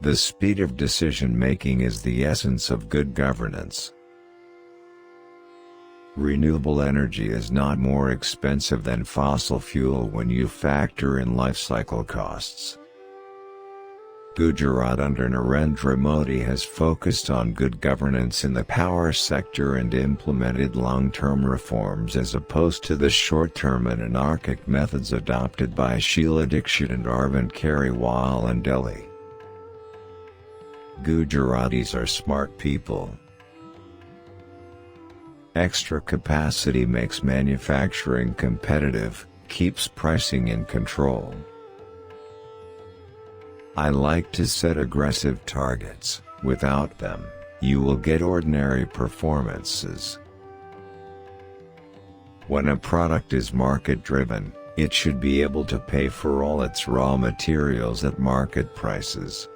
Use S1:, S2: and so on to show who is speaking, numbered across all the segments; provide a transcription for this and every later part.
S1: The speed of decision-making is the essence of good governance. Renewable energy is not more expensive than fossil fuel when you factor in life cycle costs. Gujarat under Narendra Modi has focused on good governance in the power sector and implemented long-term reforms as opposed to the short-term and anarchic methods adopted by Sheila Dikshit and Arvind Kejriwal in Delhi. Gujaratis are smart people. Extra capacity makes manufacturing competitive, keeps pricing in control. I like to set aggressive targets. Without them, you will get ordinary performances. When a product is market-driven, it should be able to pay for all its raw materials at market prices.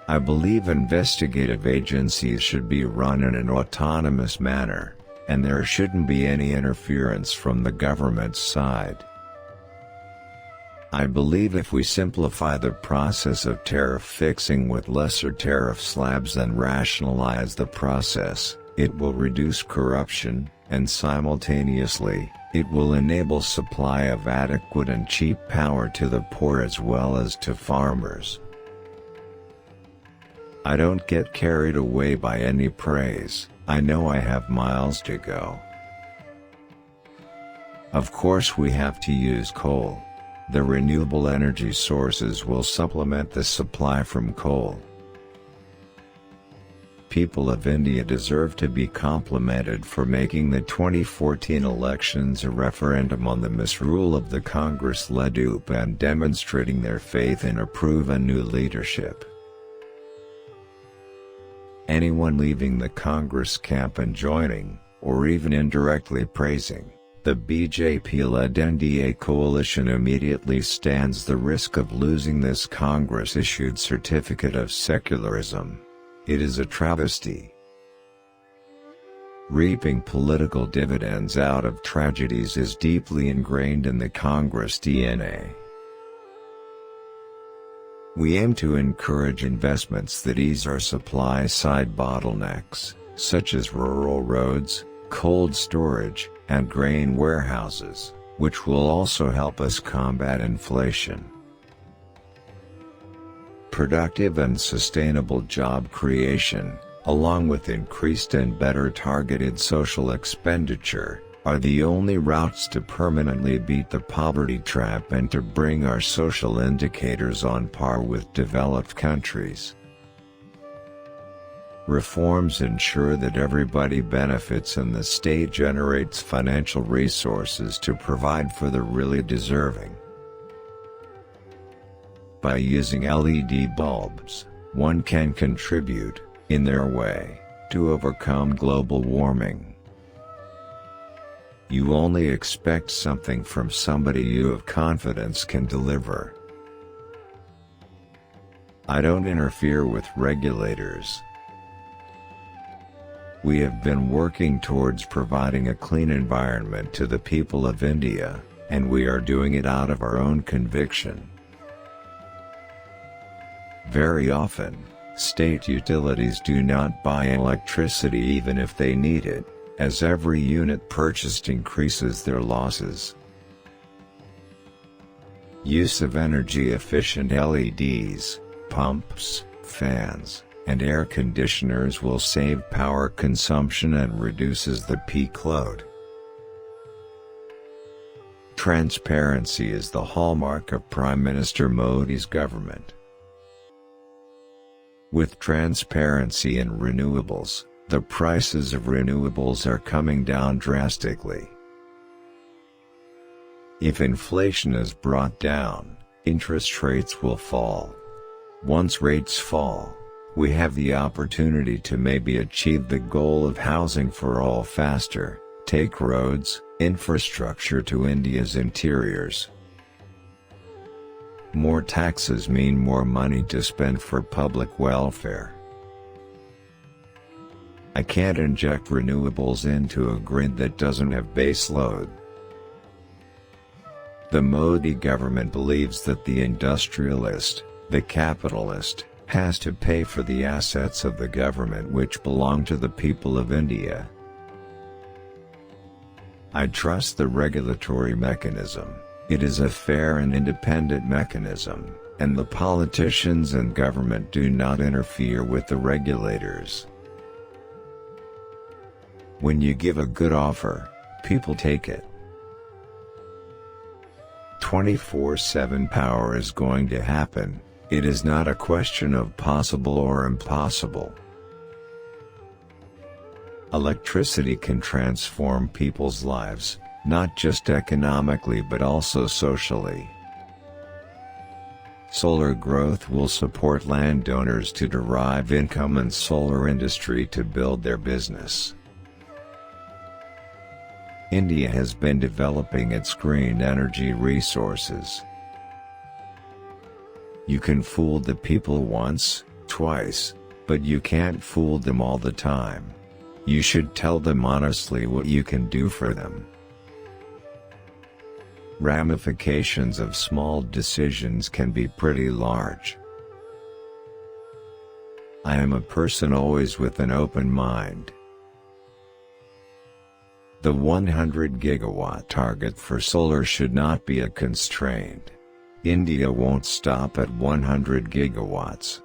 S1: I believe investigative agencies should be run in an autonomous manner, and there shouldn't be any interference from the government's side. I believe if we simplify the process of tariff fixing with lesser tariff slabs and rationalize the process, it will reduce corruption, and simultaneously, it will enable supply of adequate and cheap power to the poor as well as to farmers. I don't get carried away by any praise. I know I have miles to go. Of course we have to use coal. The renewable energy sources will supplement the supply from coal. People of India deserve to be complimented for making the 2014 elections a referendum on the misrule of the Congress-led UP and demonstrating their faith in a proven new leadership. Anyone leaving the Congress camp and joining, or even indirectly praising, the BJP-led NDA coalition immediately stands the risk of losing this Congress-issued certificate of secularism. It is a travesty. Reaping political dividends out of tragedies is deeply ingrained in the Congress DNA. We aim to encourage investments that ease our supply-side bottlenecks, such as rural roads, cold storage, and grain warehouses, which will also help us combat inflation. Productive and sustainable job creation, along with increased and better targeted social expenditure, are the only routes to permanently beat the poverty trap and to bring our social indicators on par with developed countries. Reforms ensure that everybody benefits and the state generates financial resources to provide for the really deserving. By using LED bulbs, one can contribute, in their way, to overcome global warming. You only expect something from somebody you have confidence can deliver. I don't interfere with regulators. We have been working towards providing a clean environment to the people of India, and we are doing it out of our own conviction. Very often, state utilities do not buy electricity even if they need it, as every unit purchased increases their losses. Use of energy-efficient LEDs, pumps, fans, and air conditioners will save power consumption and reduces the peak load. Transparency is the hallmark of Prime Minister Modi's government. With transparency in renewables, the prices of renewables are coming down drastically. If inflation is brought down, interest rates will fall. Once rates fall, we have the opportunity to maybe achieve the goal of housing for all faster, take roads, infrastructure to India's interiors. More taxes mean more money to spend for public welfare. I can't inject renewables into a grid that doesn't have base load. The Modi government believes that the industrialist, The capitalist has to pay for the assets of the government which belong to the people of India. I trust the regulatory mechanism. It is a fair and independent mechanism, and the politicians and government do not interfere with the regulators. When you give a good offer, people take it. 24/7 power is going to happen. It is not a question of possible or impossible. Electricity can transform people's lives, not just economically but also socially. Solar growth will support landowners to derive income and solar industry to build their business. India has been developing its green energy resources. You can fool the people once, twice, but you can't fool them all the time. You should tell them honestly what you can do for them. Ramifications of small decisions can be pretty large. I am a person always with an open mind. The 100 gigawatt target for solar should not be a constraint. India won't stop at 100 gigawatts.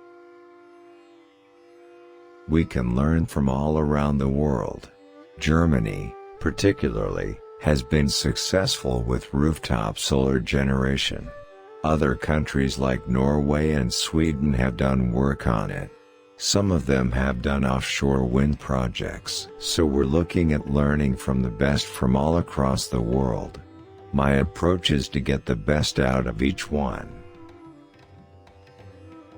S1: We can learn from all around the world. Germany, particularly, has been successful with rooftop solar generation. Other countries like Norway and Sweden have done work on it. Some of them have done offshore wind projects. So we're looking at learning from the best from all across the world. My approach is to get the best out of each one.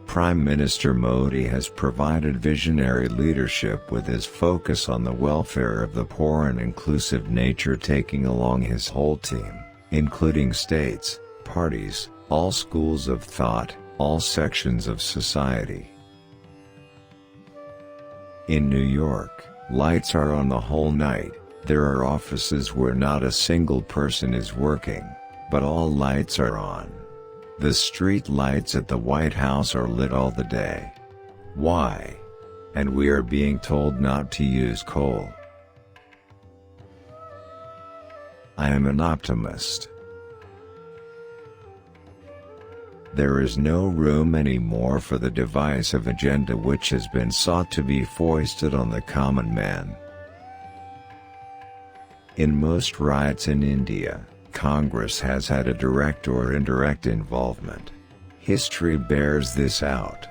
S1: Prime Minister Modi has provided visionary leadership with his focus on the welfare of the poor and inclusive nature, taking along his whole team, including states, parties, all schools of thought, all sections of society. In New York, lights are on the whole night. There are offices where not a single person is working, but all lights are on. The street lights at the White House are lit all the day. Why? And we are being told not to use coal. I am an optimist. There is no room anymore for the divisive agenda which has been sought to be foisted on the common man. In most riots in India, Congress has had a direct or indirect involvement. History bears this out.